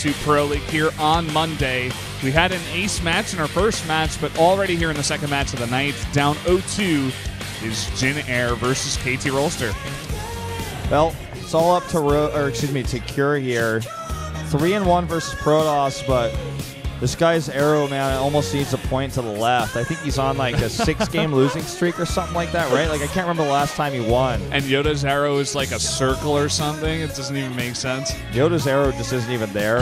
to Pro League here on Monday. We had an ace match in our first match, but already here in the second match of the night, down 0-2 is JIN Air versus KT Rolster. Well, it's all up to Cure here. 3-1 versus Protoss, but this guy's arrow, man, almost needs a point to the left. I think he's on like a 6-game losing streak or something like that, right? Like, I can't remember the last time he won. And Yoda's arrow is like a circle or something. It doesn't even make sense. Yoda's arrow just isn't even there.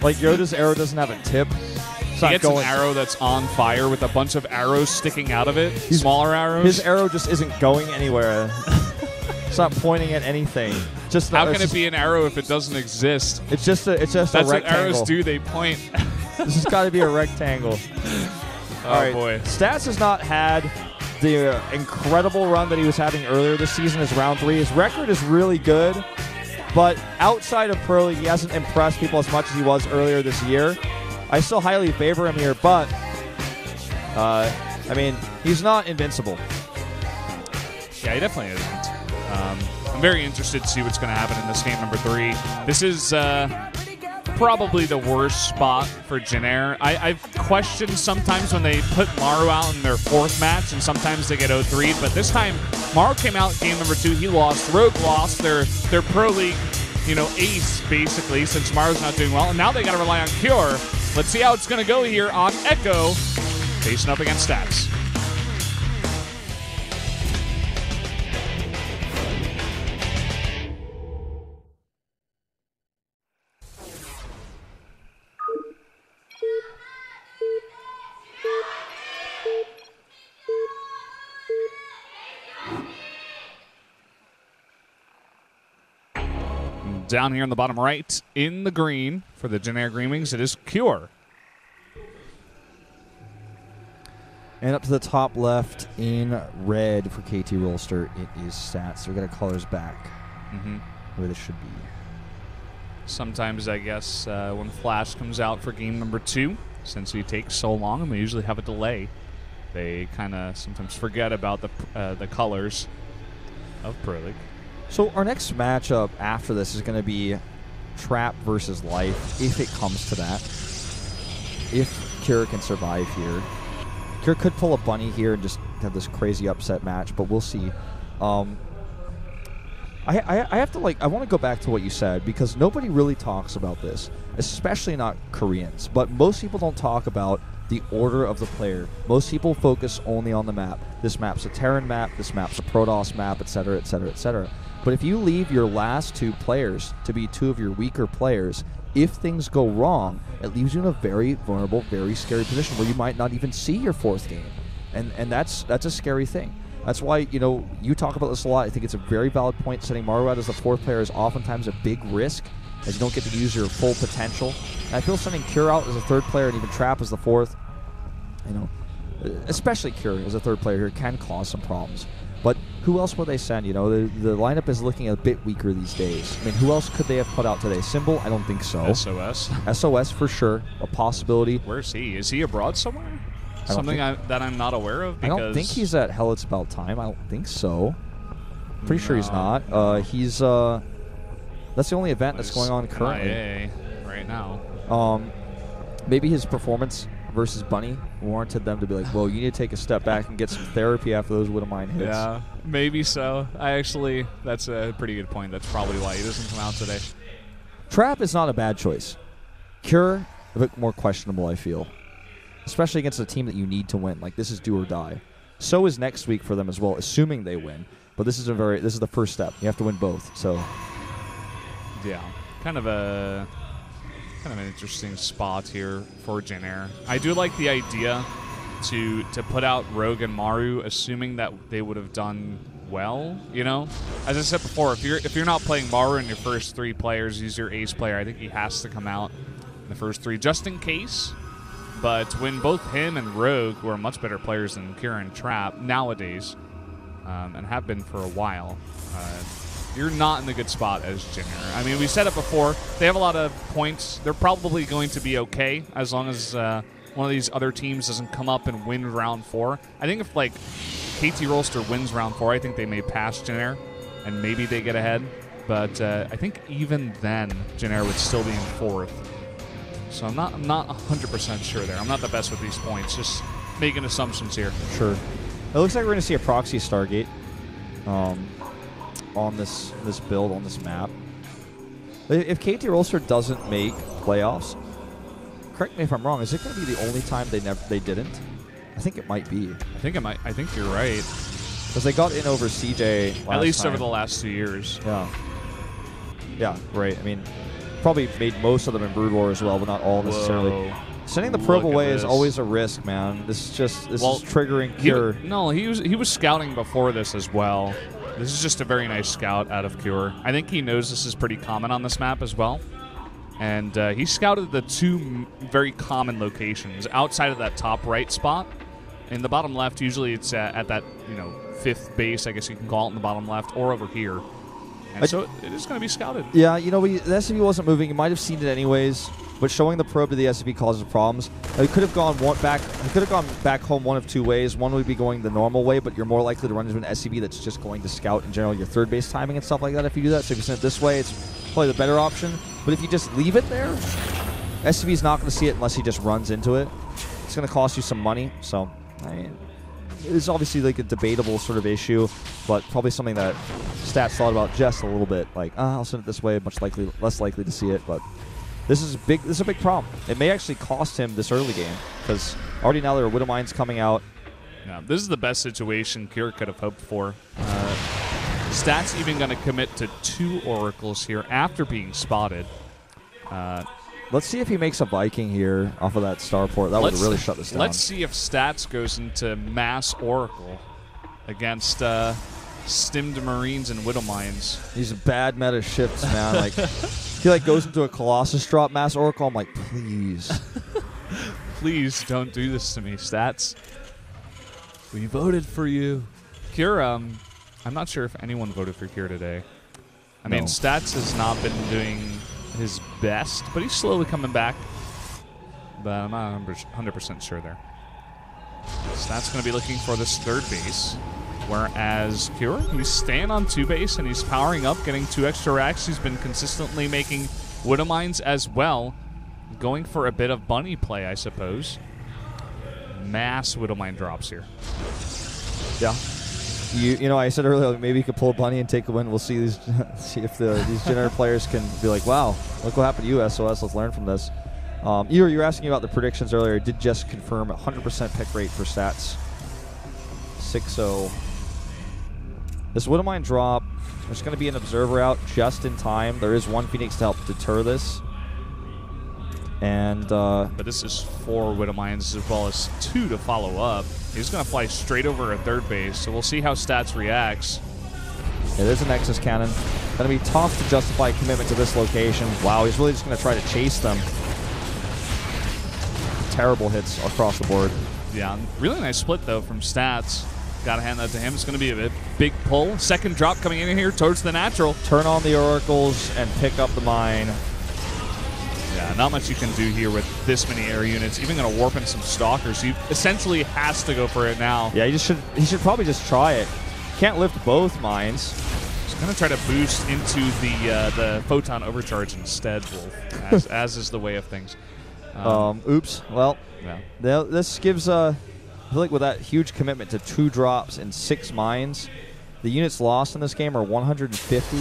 Like, Yoda's arrow doesn't have a tip. He gets an arrow that's on fire with a bunch of arrows sticking out of it, smaller arrows. His arrow just isn't going anywhere. It's not pointing at anything. How can it be an arrow if it doesn't exist? It's just a rectangle. That's what arrows do. They point. This has got to be a rectangle. All right, boy. Stats has not had the incredible run that he was having earlier this season as round 3. His record is really good, but outside of Pro League, he hasn't impressed people as much as he was earlier this year. I still highly favor him here, but I mean, he's not invincible. Yeah, he definitely isn't. I'm very interested to see what's going to happen in this game number 3. This is probably the worst spot for JIN Air. I've questioned sometimes when they put Maru out in their 4th match, and sometimes they get 0-3. But this time, Maru came out game number 2. He lost. Rogue lost their Pro League, ace basically, since Maru's not doing well. And now they got to rely on Cure. Let's see how it's going to go here on Echo, facing up against Stats. Down here in the bottom right, in the green for the JIN Air Green Wings, it is Cure. And up to the top left in red for KT Rolster, it is Stats. So we got our colors back where they should be. Sometimes, I guess, when Flash comes out for game number 2, since we take so long and we usually have a delay, they kind of sometimes forget about the colors of Pro League. So our next matchup after this is going to be Trap versus Life, if it comes to that. If Cure can survive here. Cure could pull a bunny here and just have this crazy upset match, but we'll see. I have to, I want to go back to what you said, because nobody really talks about this, especially not Koreans, but most people don't talk about the order of the player. Most people focus only on the map. This map's a Terran map, this map's a Protoss map, etc., etc., etc. But if you leave your last 2 players to be 2 of your weaker players, if things go wrong, it leaves you in a very vulnerable, very scary position where you might not even see your 4th game. And that's a scary thing. That's why, you talk about this a lot. I think it's a very valid point. Setting Maru out as the 4th player is oftentimes a big risk, as you don't get to use your full potential. And I feel sending Cure out as a 3rd player and even Trap as the 4th, especially Cure as a 3rd player here, can cause some problems. But who else would they send? The lineup is looking a bit weaker these days. I mean, who else could they have put out today? Symbol? I don't think so. SOS? SOS for sure. A possibility. Where's he? Is he abroad somewhere? Something that I'm not aware of? Because I don't think he's at Hell It's About Time. I don't think so. Pretty sure he's not. He's that's the only event that's going on currently. IA right now. Maybe his performance versus Bunny warranted them to be like, well, you need to take a step back and get some therapy after those Widowmine hits. Yeah, maybe so. That's a pretty good point. That's probably why he doesn't come out today. Trap is not a bad choice. Cure, a bit more questionable, I feel. Especially against a team that you need to win. Like, this is do or die. So is next week for them as well, assuming they win. But this is the first step. You have to win both. So, yeah, kind of an interesting spot here for JIN Air. I do like the idea to put out Rogue and Maru, assuming that they would have done well. As I said before, if you're not playing Maru in your first 3 players, he's your ace player. I think he has to come out in the first 3 just in case. But when both him and Rogue, who are much better players than Kira and Trap nowadays, and have been for a while, you're not in the good spot as JIN Air. I mean, we said it before. They have a lot of points. They're probably going to be okay as long as one of these other teams doesn't come up and win round 4. I think if, KT Rolster wins round 4, I think they may pass JIN Air, and maybe they get ahead. but I think even then, Jin Air would still be in 4th. So I'm not 100% sure there. I'm not the best with these points. Just making assumptions here. Sure. It looks like we're going to see a proxy Stargate on this build, on this map. If KT Rolster doesn't make playoffs, correct me if I'm wrong, is it going to be the only time they didn't? I think it might be. I think it might. I think you're right. Because they got in over CJ at least time. over the last 2 years. Yeah. Yeah, right. I mean, probably made most of them in Brood War as well, but not all necessarily. Whoa. Sending the probe away is always a risk, man. This is triggering Cure. He was scouting before this as well. This is just a very nice scout out of Cure. I think he knows this is pretty common on this map as well. And he scouted the 2 very common locations outside of that top right spot. In the bottom left, usually it's at that 5th base, I guess you can call it, in the bottom left, or over here. And so it is going to be scouted. Yeah, the SCV wasn't moving. You might have seen it anyways, but showing the probe to the SCV causes problems. He could have gone back home one of 2 ways. One would be going the normal way, but you're more likely to run into an SCV that's just going to scout in general your 3rd base timing and stuff like that if you do that. So if you send it this way, it's probably the better option. But if you just leave it there, SCV's not going to see it unless he just runs into it. It's going to cost you some money. So, I mean, it's obviously like a debatable sort of issue, but probably something that Stats thought about just a little bit. Like, I'll send it this way, less likely to see it. But this is a big problem. It may actually cost him this early game because already now there are Widow Mines coming out. Yeah, this is the best situation Cure could have hoped for. Stats even going to commit to 2 Oracles here after being spotted. Let's see if he makes a Viking here off of that starport. That would really shut this down. Let's see if Stats goes into mass Oracle against stimmed Marines and Widow Mines. These bad meta shifts, man. Like he goes into a Colossus drop mass Oracle. I'm like, please. Please don't do this to me, Stats. We voted for you. Cure, I'm not sure if anyone voted for Cure today. I mean, Stats has not been doing his best, but he's slowly coming back. But I'm not 100% sure there. Stats going to be looking for this 3rd base, whereas Cure, he's staying on 2 base and he's powering up, getting 2 extra racks. He's been consistently making Widow Mines as well, going for a bit of bunny play, I suppose. Mass Widow Mine drops here. Yeah. I said earlier maybe you could pull a bunny and take a win. We'll see see if these Jin Air players can be like, wow, look what happened to you, SOS. Let's learn from this. You were asking about the predictions earlier. I did just confirm 100% pick rate for Stats. 6-0. This Widow Mine drop, there's going to be an observer out just in time. There is 1 Phoenix to help deter this. And but this is 4 Widow Mines as well as 2 to follow up. He's going to fly straight over a 3rd base, so we'll see how Stats reacts. Yeah, there's a Nexus Cannon. Going to be tough to justify commitment to this location. Wow, he's really just going to try to chase them. Terrible hits across the board. Yeah, really nice split, though, from Stats. Got to hand that to him. It's going to be a big pull. 2nd drop coming in here towards the natural. Turn on the Oracles and pick up the mine. Yeah, not much you can do here with this many air units. Even going to warp in some Stalkers. He essentially has to go for it now. Yeah, he should probably just try it. Can't lift both mines. He's going to try to boost into the Photon Overcharge instead, Wolf, as is the way of things. Oops. Well, yeah. This gives, I feel like with that huge commitment to 2 drops and 6 mines, the units lost in this game are 150,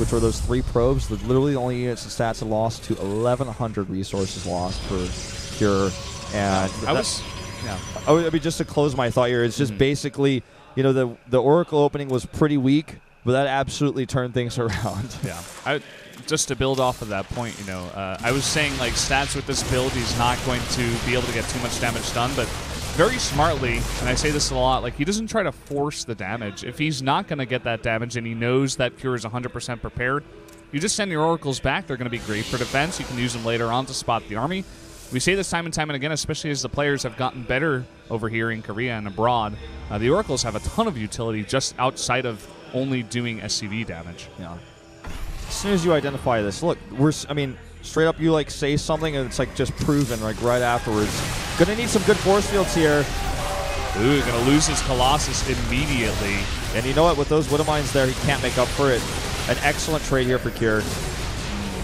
which were those 3 probes. Literally the only units and Stats have lost to 1,100 resources lost for Cure. And I mean, just to close my thought here, it's just basically, the Oracle opening was pretty weak, but that absolutely turned things around. Yeah. Just to build off of that point, I was saying, like, Stats with this build, he's not going to be able to get too much damage done, but very smartly, and I say this a lot, like, he doesn't try to force the damage. If he's not going to get that damage and he knows that Cure is 100% prepared, you just send your Oracles back. They're going to be great for defense. You can use them later on to spot the army. We say this time and time and again, especially as the players have gotten better over here in Korea and abroad. The Oracles have a ton of utility just outside of only doing SCV damage. Yeah. As soon as you identify this, look, straight up you say something and it's just proven right afterwards. Gonna need some good force fields here. Ooh, gonna lose his Colossus immediately. And you know what? With those Widow Mines there, he can't make up for it. An excellent trade here for Cure.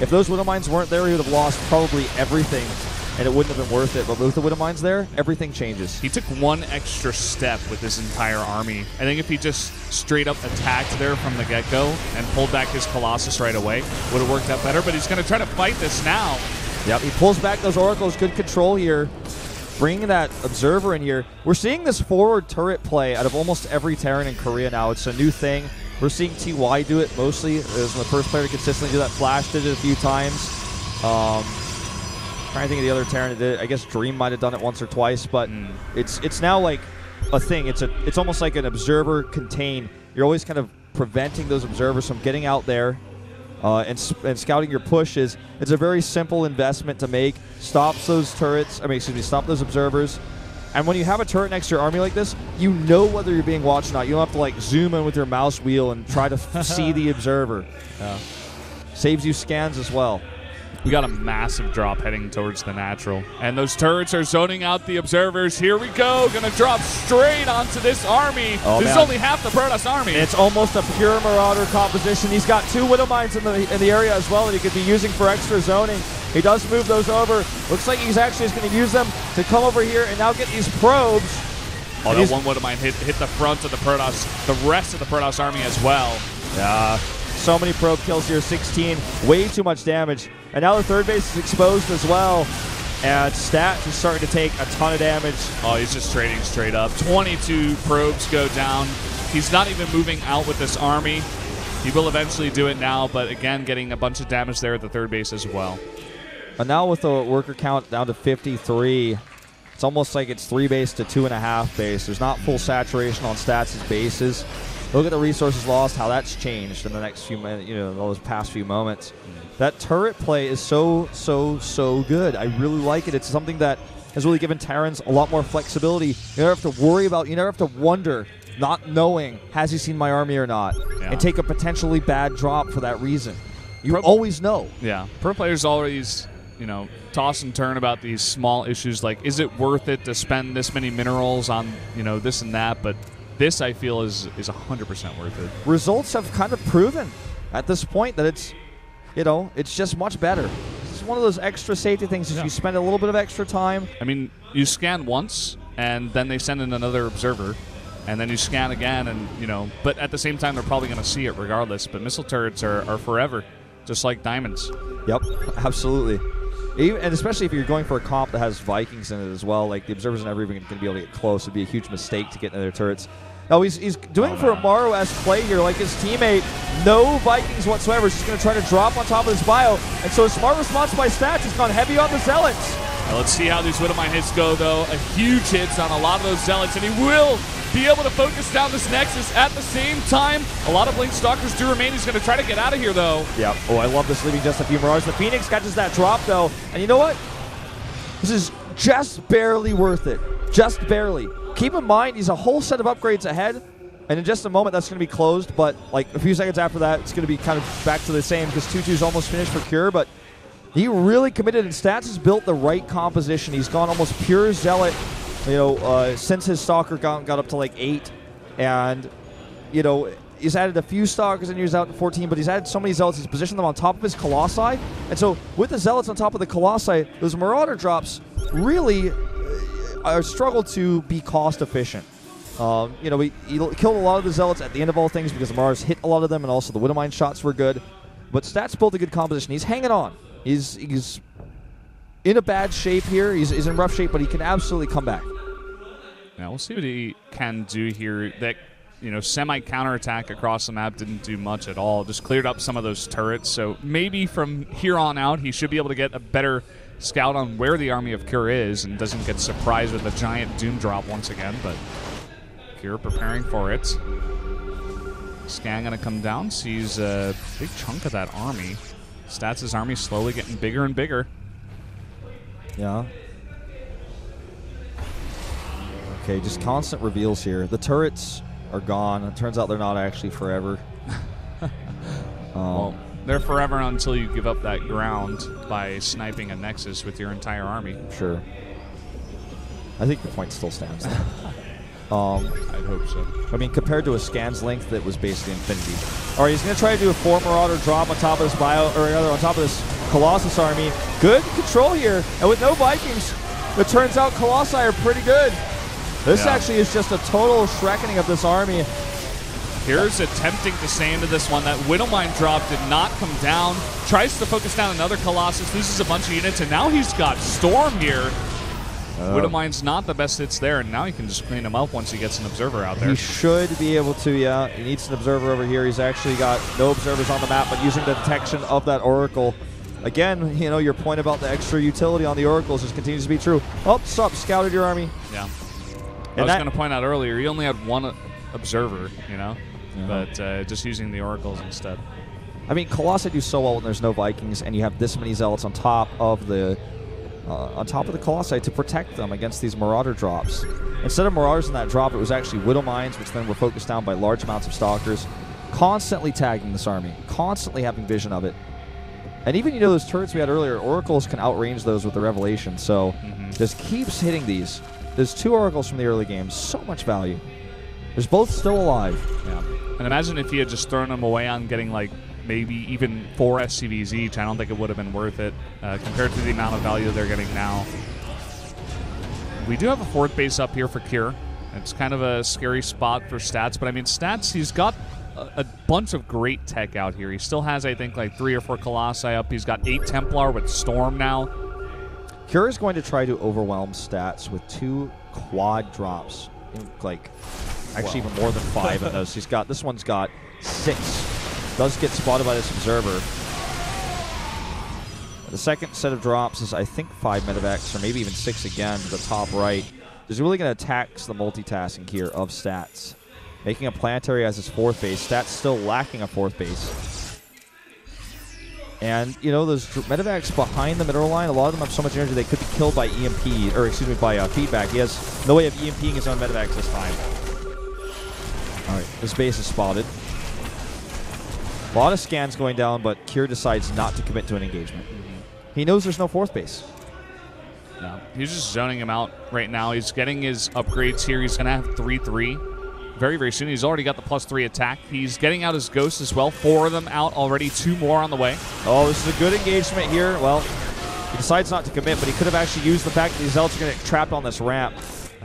If those Widow Mines weren't there, he would have lost probably everything, and it wouldn't have been worth it. But with the Widow Mines there, everything changes. He took one extra step with his entire army. I think if he just straight up attacked there from the get-go and pulled back his Colossus right away, would have worked out better. But he's going to try to fight this now. Yep, he pulls back those Oracles. Good control here. Bringing that Observer in here. We're seeing this forward turret play out of almost every Terran in Korea now. It's a new thing. We're seeing TY do it mostly. It was the first player to consistently do that. Flash did it a few times. Trying to think of the other Terran that did it. I guess Dream might have done it once or twice, but it's now like a thing. It's almost like an Observer contain. You're always kind of preventing those Observers from getting out there and scouting your pushes. It's a very simple investment to make. Stops those turrets. Stop those Observers. And when you have a turret next to your army like this, you know whether you're being watched or not. You don't have to like zoom in with your mouse wheel and try to see the Observer. Yeah. Saves you scans as well. We got a massive drop heading towards the natural. And those turrets are zoning out the Observers. Here we go. Going to drop straight onto this army. This is only half the Protoss army. It's almost a pure Marauder composition. He's got 2 Widow Mines in the area as well that he could be using for extra zoning. He does move those over. Looks like he's actually just going to use them to come over here and now get these probes. Oh, that one Widow Mine hit the front of the Protoss, the rest of the Protoss army as well. Yeah. So many probe kills here, 16. Way too much damage. And now the third base is exposed as well. And Stats is starting to take a ton of damage. Oh, he's just trading straight up. 22 probes go down. He's not even moving out with this army. He will eventually do it now, but again, getting a bunch of damage there at the third base as well. And now with the worker count down to 53, it's almost like it's 3 base to 2.5 base. There's not full saturation on Stats' bases. Look at the resources lost, how that's changed in the next few minutes, those past few moments. That turret play is so good. I really like it. It's something that has really given Terrans a lot more flexibility. You never have to worry about, you never have to wonder, not knowing, has he seen my army or not, and take a potentially bad drop for that reason. You always know. Yeah. Pro players always, toss and turn about these small issues like, is it worth it to spend this many minerals on, this and that, but this, I feel, is 100% worth it. Results have kind of proven at this point that it's, it's just much better. It's one of those extra safety things is you spend a little bit of extra time. I mean, you scan once, and then they send in another Observer, and then you scan again, and, but at the same time, they're probably going to see it regardless. But missile turrets are forever, just like diamonds. Yep, absolutely. And especially if you're going for a comp that has Vikings in it as well, like the Observers are never even going to be able to get close. It'd be a huge mistake to get into their turrets. Now he's doing for a Maru-esque play here, like his teammate. No Vikings whatsoever. He's just going to try to drop on top of his bio. And so a smart response by Stats. He's gone heavy on the Zealots. Now let's see how these Widow Mine hits go, though. A huge hits on a lot of those Zealots, and he will be able to focus down this Nexus at the same time. A lot of Blink Stalkers do remain. He's going to try to get out of here, though. Yeah. Oh, I love this, leaving just a few Marauders. The Phoenix catches that drop, though. And you know what? This is just barely worth it. Just barely. Keep in mind, he's a whole set of upgrades ahead. And in just a moment, that's going to be closed. But like a few seconds after that, it's going to be kind of back to the same because 2-2 is almost finished for Cure. But he really committed, and Stats has built the right composition. He's gone almost pure Zealot, since his Stalker got up to like 8. And, he's added a few Stalkers and he was out to 14, but he's added so many Zealots, he's positioned them on top of his Colossi. And so with the Zealots on top of the Colossi, those Marauder drops really struggle to be cost efficient. He killed a lot of the Zealots at the end of all things because the Marauders hit a lot of them, and also the Widow Mine shots were good. But Stats built a good composition. He's hanging on. He's in a bad shape here. He's in rough shape, but he can absolutely come back. Now we'll see what he can do here. That semi-counterattack across the map didn't do much at all. Just cleared up some of those turrets. So maybe from here on out, he should be able to get a better scout on where the army of Cure is and doesn't get surprised with a giant Doom drop once again. But Cure preparing for it. Scan going to come down. Sees a big chunk of that army. Stats' army slowly getting bigger and bigger. Yeah. Okay, just constant reveals here. The turrets are gone. It turns out they're not actually forever. Well, they're forever until you give up that ground by sniping a Nexus with your entire army. Sure. I think the point still stands. I'd hope so. I mean, compared to a scan's length, that was basically infinity. All right, he's going to try to do a 4 Marauder drop on top of this on top of this Colossus army. Good control here, and with no Vikings, it turns out Colossi are pretty good. This actually is just a total shrekkening of this army. Here's attempting to stay into this one. That Widowmine drop did not come down. Tries to focus down another Colossus, loses a bunch of units, and now he's got Storm here. Widowmine's not the best hits there, and now he can just clean him up once he gets an Observer out there. He should be able to, yeah. He needs an Observer over here. He's actually got no Observers on the map, but using the detection of that Oracle. Again, you know, your point about the extra utility on the Oracles just continues to be true. Oh, stop, scouted your army. Yeah. I was going to point out earlier, he only had one Observer, you know? But just using the Oracles instead. I mean, Colossi do so well when there's no Vikings, and you have this many Zealots on top of the Colossi to protect them against these Marauder drops. Instead of Marauders in that drop, it was actually Widowmines, which then were focused down by large amounts of Stalkers, constantly tagging this army, constantly having vision of it. And even, you know, those turrets we had earlier, Oracles can outrange those with the Revelation, so just keeps hitting these. There's 2 Oracles from the early game, so much value. There's both still alive. Yeah. And imagine if he had just thrown them away on getting, like, maybe even 4 SCVs each. I don't think it would have been worth it compared to the amount of value they're getting now. We do have a 4th base up here for Cure. It's kind of a scary spot for Stats, but I mean, Stats, he's got a bunch of great tech out here. He still has, I think, like 3 or 4 Colossi up. He's got 8 Templar with Storm now. Cure is going to try to overwhelm Stats with 2 quad drops. Like, actually even more than 5 of those. He's got, this one's got 6. Does get spotted by this Observer. The second set of drops is, I think, 5 medevacs, or maybe even 6 again to the top right. Is really going to tax the multitasking here of Stats. Making a Planetary as his 4th base. Stats still lacking a 4th base. And, you know, those medevacs behind the middle line, a lot of them have so much energy they could be killed by EMP, or excuse me, by feedback. He has no way of EMPing his own medevacs this time. All right, this base is spotted. A lot of scans going down, but Cure decides not to commit to an engagement. He knows there's no 4th base. No, he's just zoning him out right now. He's getting his upgrades here. He's going to have 3-3 very, very soon. He's already got the +3 attack. He's getting out his Ghosts as well. 4 of them out already. 2 more on the way. Oh, this is a good engagement here. Well, he decides not to commit, but he could have actually used the fact that these Zealots are going to get trapped on this ramp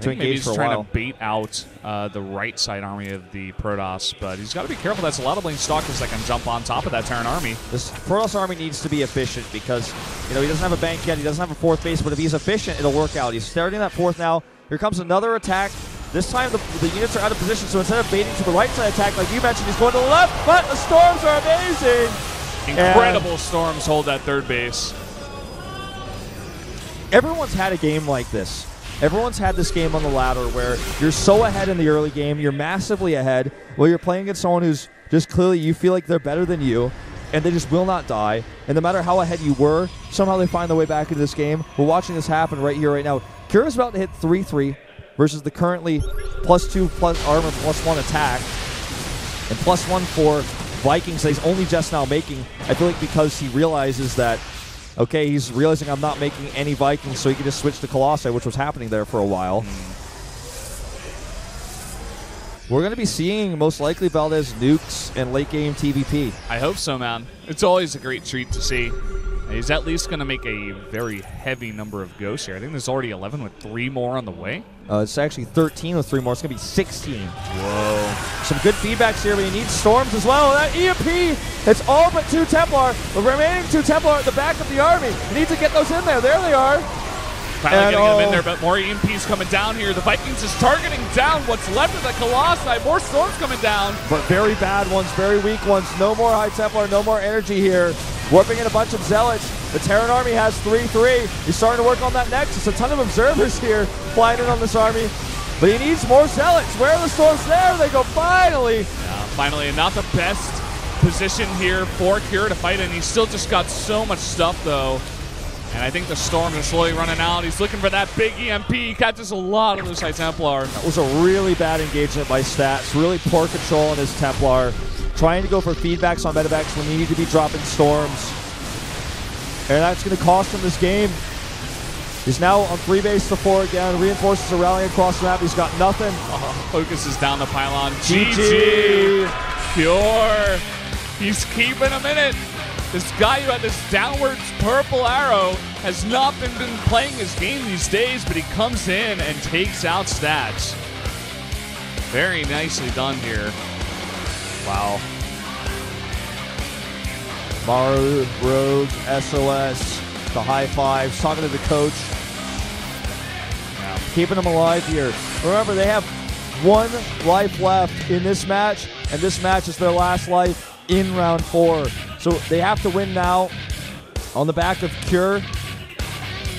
to engage for a while. Maybe he's trying to bait out the right side army of the Protoss, but he's got to be careful. That's a lot of Bling Stalkers that can jump on top of that Terran army. This Protoss army needs to be efficient because, you know, he doesn't have a bank yet. He doesn't have a 4th base, but if he's efficient, it'll work out. He's starting that 4th now. Here comes another attack. This time the units are out of position, so instead of baiting to the right side attack, like you mentioned, he's going to the left, but the Storms are amazing. Incredible Storms hold that 3rd base. Everyone's had a game like this. Everyone's had this game on the ladder where you're so ahead in the early game, you're massively ahead, while you're playing against someone who's just clearly you feel like they're better than you, and they just will not die. And no matter how ahead you were, somehow they find their way back into this game. We're watching this happen right here, right now. Cure is about to hit 3-3 versus the currently +2 plus armor +1 attack, and +1 for Vikings that he's only just now making. I feel like because he realizes that, okay, he's realizing I'm not making any Vikings, so he can just switch to Colossi, which was happening there for a while. We're going to be seeing, most likely, Valdez nukes and late-game TVP. I hope so, man. It's always a great treat to see. He's at least going to make a very heavy number of Ghosts here. I think there's already 11 with 3 more on the way. It's actually 13 with 3 more. It's going to be 16. Whoa. Some good feedbacks here, but he needs Storms as well. That EMP, it's all but 2 Templar. The remaining 2 Templar at the back of the army. He needs to get those in there. There they are. Finally getting them in there, but more EMPs coming down here. The Vikings is targeting down what's left of the Colossi. More Storms coming down. But very bad ones, very weak ones. No more High Templar, no more energy here. Warping in a bunch of Zealots. The Terran army has 3-3. He's starting to work on that Nexus. A ton of Observers here flying in on this army. But he needs more Zealots. Where are the Storms? There they go, finally. Yeah, finally, and not the best position here for Cure to fight in. He's still just got so much stuff, though. And I think the Storms are slowly running out. He's looking for that big EMP. He catches a lot of those High Templar. That was a really bad engagement by Stats. Really poor control on his Templar. Trying to go for feedbacks on medevacs when he need to be dropping Storms. And that's going to cost him this game. He's now on 3 base to 4 again. Reinforces are rallying across the map. He's got nothing. Focuses down the pylon. GG. Pure. He's keeping him in it. This guy who had this downwards purple arrow has not been playing his game these days, but he comes in and takes out stats. Very nicely done here. Wow. Maru, Rogue, SOS, the high fives, talking to the coach. Yeah. Keeping them alive here. Remember, they have 1 life left in this match, and this match is their last life in round 4. So they have to win now on the back of Cure.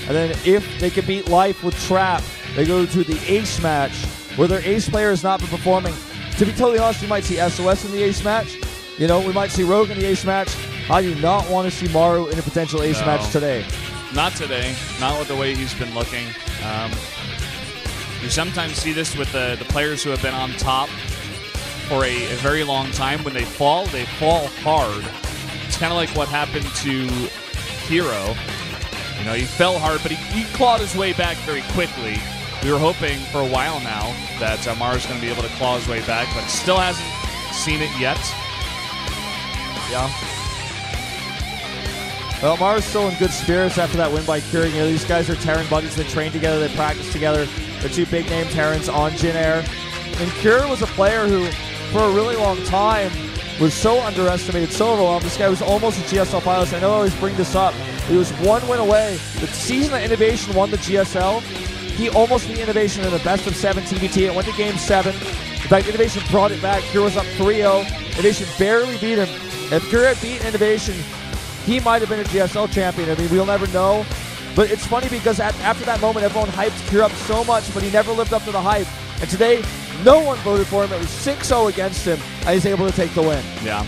And then if they can beat Life with Trap, they go to the Ace match, where their Ace player has not been performing. To be totally honest, we might see SOS in the Ace match. You know, we might see Rogue in the Ace match. I do not want to see Maru in a potential Ace match today. Not today. Not with the way he's been looking. You sometimes see this with the players who have been on top for a very long time. When they fall hard. It's kind of like what happened to Hero. You know, he fell hard, but he clawed his way back very quickly. We were hoping for a while now that Maru's going to be able to claw his way back, but still hasn't seen it yet. Yeah. Well, Maru's still in good spirits after that win by Cure. You know, these guys are Terran buddies. They train together. They practice together. They're 2 big-name Terrans on Jin Air. And Cure was a player who, for a really long time, was so underestimated, so overwhelmed. This guy was almost a GSL finalist. I know I always bring this up. He was 1 win away. The season that Innovation won the GSL, he almost beat Innovation in the best of 7 TBT. It went to Game 7. In fact, Innovation brought it back. Cure was up 3-0. Innovation barely beat him. If Cure had beaten Innovation, he might have been a GSL champion. I mean, we'll never know. But it's funny because after that moment, everyone hyped Cure up so much, but he never lived up to the hype. And today, no one voted for him. It was 6-0 against him, and he's able to take the win. Yeah.